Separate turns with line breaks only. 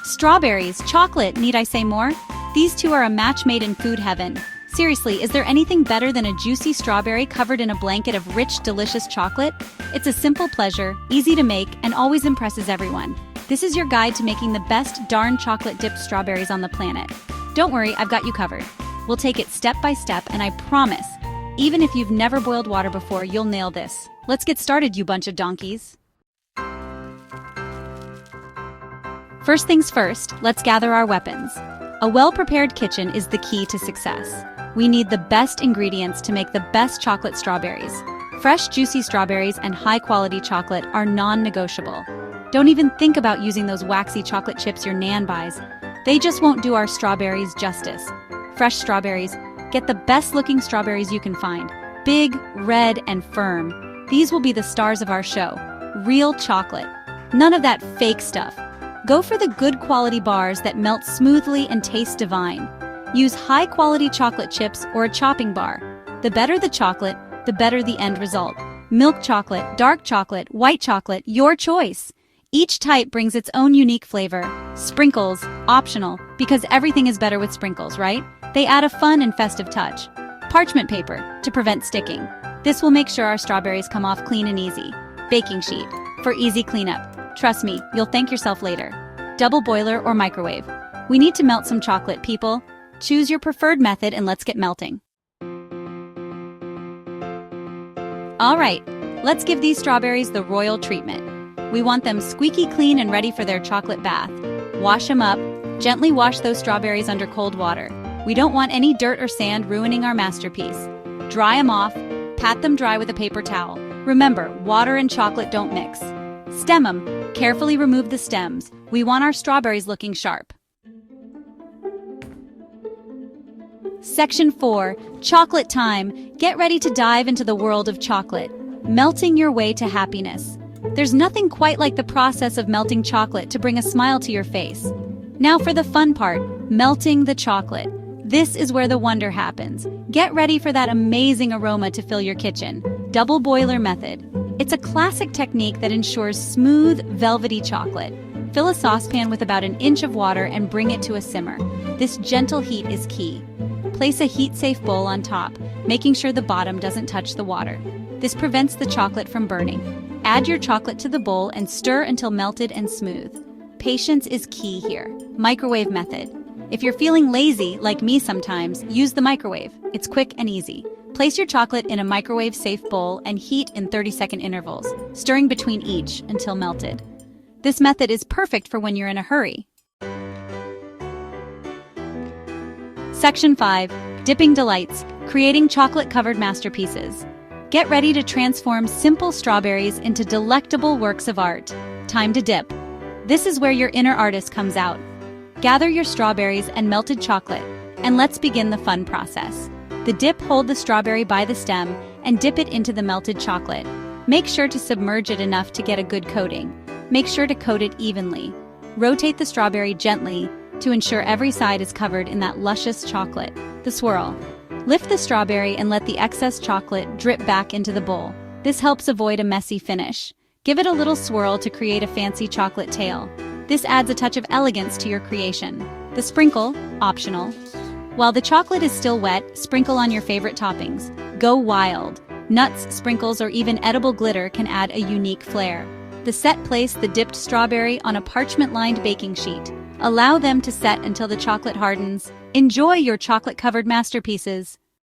Strawberries, chocolate, need I say more? These two are a match made in food heaven. Seriously, is there anything better than a juicy strawberry covered in a blanket of rich, delicious chocolate? It's a simple pleasure, easy to make, and always impresses everyone. This is your guide to making the best darn chocolate-dipped strawberries on the planet. Don't worry, I've got you covered. We'll take it step by step, and I promise, even if you've never boiled water before, you'll nail this. Let's get started, you bunch of donkeys. First things first, let's gather our weapons. A well-prepared kitchen is the key to success. We need the best ingredients to make the best chocolate strawberries. Fresh, juicy strawberries and high-quality chocolate are non-negotiable. Don't even think about using those waxy chocolate chips your nan buys. They just won't do our strawberries justice. Fresh strawberries, get the best-looking strawberries you can find. Big, red, and firm. These will be the stars of our show. Real chocolate. None of that fake stuff. Go for the good quality bars that melt smoothly and taste divine. Use high-quality chocolate chips or a chopping bar. The better the chocolate, the better the end result. Milk chocolate, dark chocolate, white chocolate, your choice. Each type brings its own unique flavor. Sprinkles, optional, because everything is better with sprinkles, right? They add a fun and festive touch. Parchment paper, to prevent sticking. This will make sure our strawberries come off clean and easy. Baking sheet, for easy cleanup. Trust me, you'll thank yourself later. Double boiler or microwave. We need to melt some chocolate, people. Choose your preferred method and let's get melting. All right, let's give these strawberries the royal treatment. We want them squeaky clean and ready for their chocolate bath. Wash them up. Gently wash those strawberries under cold water. We don't want any dirt or sand ruining our masterpiece. Dry them off. Pat them dry with a paper towel. Remember, water and chocolate don't mix. Stem them. Carefully remove the stems. We want our strawberries looking sharp. Section 4. Chocolate time. Get ready to dive into the world of chocolate. Melting your way to happiness. There's nothing quite like the process of melting chocolate to bring a smile to your face. Now for the fun part, melting the chocolate. This is where the wonder happens. Get ready for that amazing aroma to fill your kitchen. Double boiler method. It's a classic technique that ensures smooth, velvety chocolate. Fill a saucepan with about an inch of water and bring it to a simmer. This gentle heat is key. Place a heat-safe bowl on top, making sure the bottom doesn't touch the water. This prevents the chocolate from burning. Add your chocolate to the bowl and stir until melted and smooth. Patience is key here. Microwave method. If you're feeling lazy, like me sometimes, use the microwave. It's quick and easy. Place your chocolate in a microwave-safe bowl and heat in 30-second intervals, stirring between each until melted. This method is perfect for when you're in a hurry. Section 5. Dipping delights. Creating chocolate-covered masterpieces. Get ready to transform simple strawberries into delectable works of art. Time to dip. This is where your inner artist comes out. Gather your strawberries and melted chocolate, and let's begin the fun process. The dip, hold the strawberry by the stem and dip it into the melted chocolate. Make sure to submerge it enough to get a good coating. Make sure to coat it evenly. Rotate the strawberry gently to ensure every side is covered in that luscious chocolate. The swirl. Lift the strawberry and let the excess chocolate drip back into the bowl. This helps avoid a messy finish. Give it a little swirl to create a fancy chocolate tail. This adds a touch of elegance to your creation. The sprinkle, optional. While the chocolate is still wet, sprinkle on your favorite toppings. Go wild. Nuts, sprinkles, or even edible glitter can add a unique flair. The set, place the dipped strawberry on a parchment-lined baking sheet. Allow them to set until the chocolate hardens. Enjoy your chocolate-covered masterpieces.